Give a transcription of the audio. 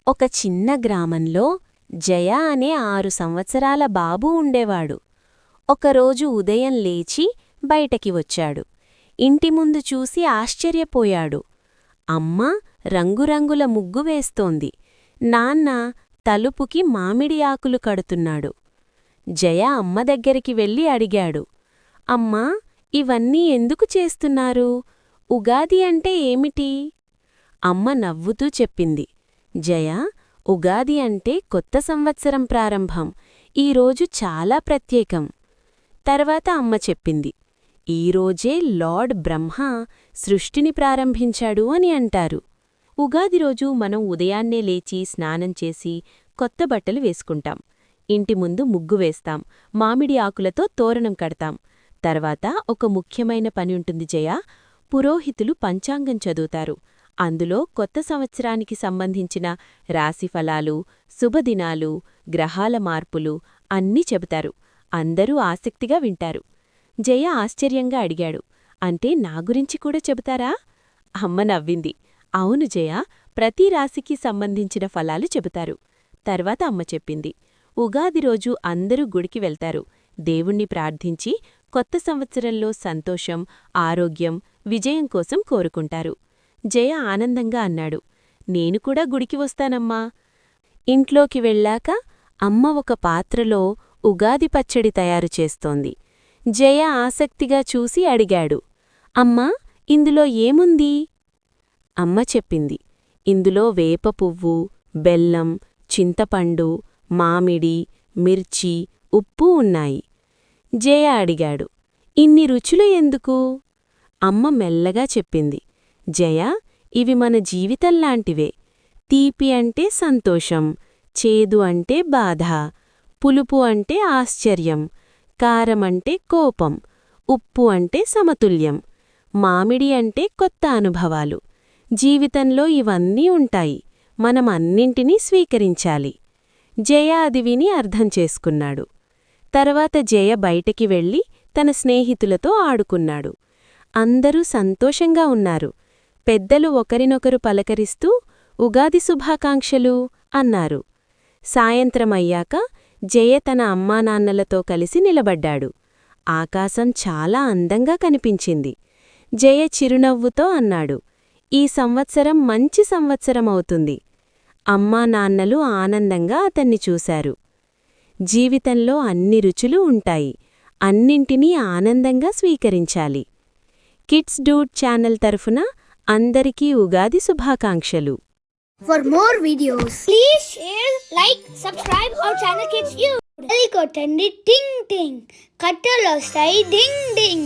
ఒక చిన్న గ్రామంలో జయ అనే 6 సంవత్సరాల బాబు ఉండేవాడు. ఒకరోజు ఉదయం లేచి బయటకి వచ్చాడు. ఇంటి ముందు చూసి ఆశ్చర్యపోయాడు. అమ్మ రంగురంగుల ముగ్గు వేస్తోంది. నాన్న తలుపుకి మామిడి ఆకులు కడుతున్నాడు. జయ అమ్మ దగ్గరికి వెళ్ళి అడిగాడు, అమ్మా, ఇవన్నీ ఎందుకు చేస్తున్నారు? ఉగాది అంటే ఏమిటి? అమ్మ నవ్వుతూ చెప్పింది, జయ, ఉగాది అంటే కొత్త సంవత్సరం ప్రారంభం. ఈరోజు చాలా ప్రత్యేకం. తర్వాత అమ్మ చెప్పింది, ఈరోజే లార్డ్ బ్రహ్మ సృష్టిని ప్రారంభించాడు అని అంటారు. ఉగాది రోజు మనం ఉదయాన్నే లేచి స్నానం చేసి కొత్త బట్టలు వేసుకుంటాం. ఇంటి ముందు ముగ్గు వేస్తాం, మామిడి ఆకులతో తోరణం కడతాం. తర్వాత ఒక ముఖ్యమైన పని ఉంటుంది జయ, పురోహితులు పంచాంగం చదువుతారు. అందులో కొత్త సంవత్సరానికి సంబంధించిన రాశిఫలాలు, శుభదినాలు, గ్రహాల మార్పులు అన్నీ చెబుతారు. అందరూ ఆసక్తిగా వింటారు. జయ ఆశ్చర్యంగా అడిగాడు, అంటే నా గురించి కూడా చెబుతారా? అమ్మ నవ్వింది, అవును జయ, ప్రతి రాశికి సంబంధించిన ఫలాలు చెబుతారు. తర్వాత అమ్మ చెప్పింది, ఉగాది రోజు అందరూ గుడికి వెళ్తారు. దేవుణ్ణి ప్రార్థించి కొత్త సంవత్సరంలో సంతోషం, ఆరోగ్యం, విజయం కోసం కోరుకుంటారు. జయ ఆనందంగా అన్నాడు, నేను కూడా గుడికి వస్తానమ్మా. ఇంట్లోకి వెళ్ళాక అమ్మ ఒక పాత్రలో ఉగాది పచ్చడి తయారు చేస్తోంది. జయ ఆసక్తిగా చూసి అడిగాడు, అమ్మా, ఇందులో ఏముంది? అమ్మ చెప్పింది, ఇందులో వేప పువ్వు, బెల్లం, చింతపండు, మామిడి, మిర్చి, ఉప్పు ఉన్నాయి. జయ అడిగాడు, ఇన్ని రుచులు ఎందుకు? అమ్మ మెల్లగా చెప్పింది, జయ, ఇవి మన జీవితంలాంటివే. తీపి అంటే సంతోషం, చేదు అంటే బాధ, పులుపు అంటే ఆశ్చర్యం, కారమంటే కోపం, ఉప్పు అంటే సమతుల్యం, మామిడి అంటే కొత్త అనుభవాలు. జీవితంలో ఇవన్నీ ఉంటాయి. మనం అన్నింటినీ స్వీకరించాలి. జయ అది విని అర్థం చేసుకున్నాడు. తర్వాత జయ బయటికి వెళ్ళి తన స్నేహితులతో ఆడుకున్నాడు. అందరూ సంతోషంగా ఉన్నారు. పెద్దలు ఒకరినొకరు పలకరిస్తూ ఉగాది శుభాకాంక్షలు అన్నారు. సాయంత్రమయ్యాక జయ తన అమ్మానాన్నలతో కలిసి నిలబడ్డాడు. ఆకాశం చాలా అందంగా కనిపించింది. జయ చిరునవ్వుతో అన్నాడు, ఈ సంవత్సరం మంచి సంవత్సరమవుతుంది. అమ్మానాన్నలు ఆనందంగా అతన్ని చూశారు. జీవితంలో అన్ని రుచులు ఉంటాయి. అన్నింటినీ ఆనందంగా స్వీకరించాలి. కిడ్స్ డూడ్ ఛానల్ తరఫున అందరికీ ఉగాది శుభాకాంక్షలు. For more videos, please share, like, subscribe our channel Kids You. Bell కొట్టండి, ting ting. కట్టలు వస్తాయి, ding ding.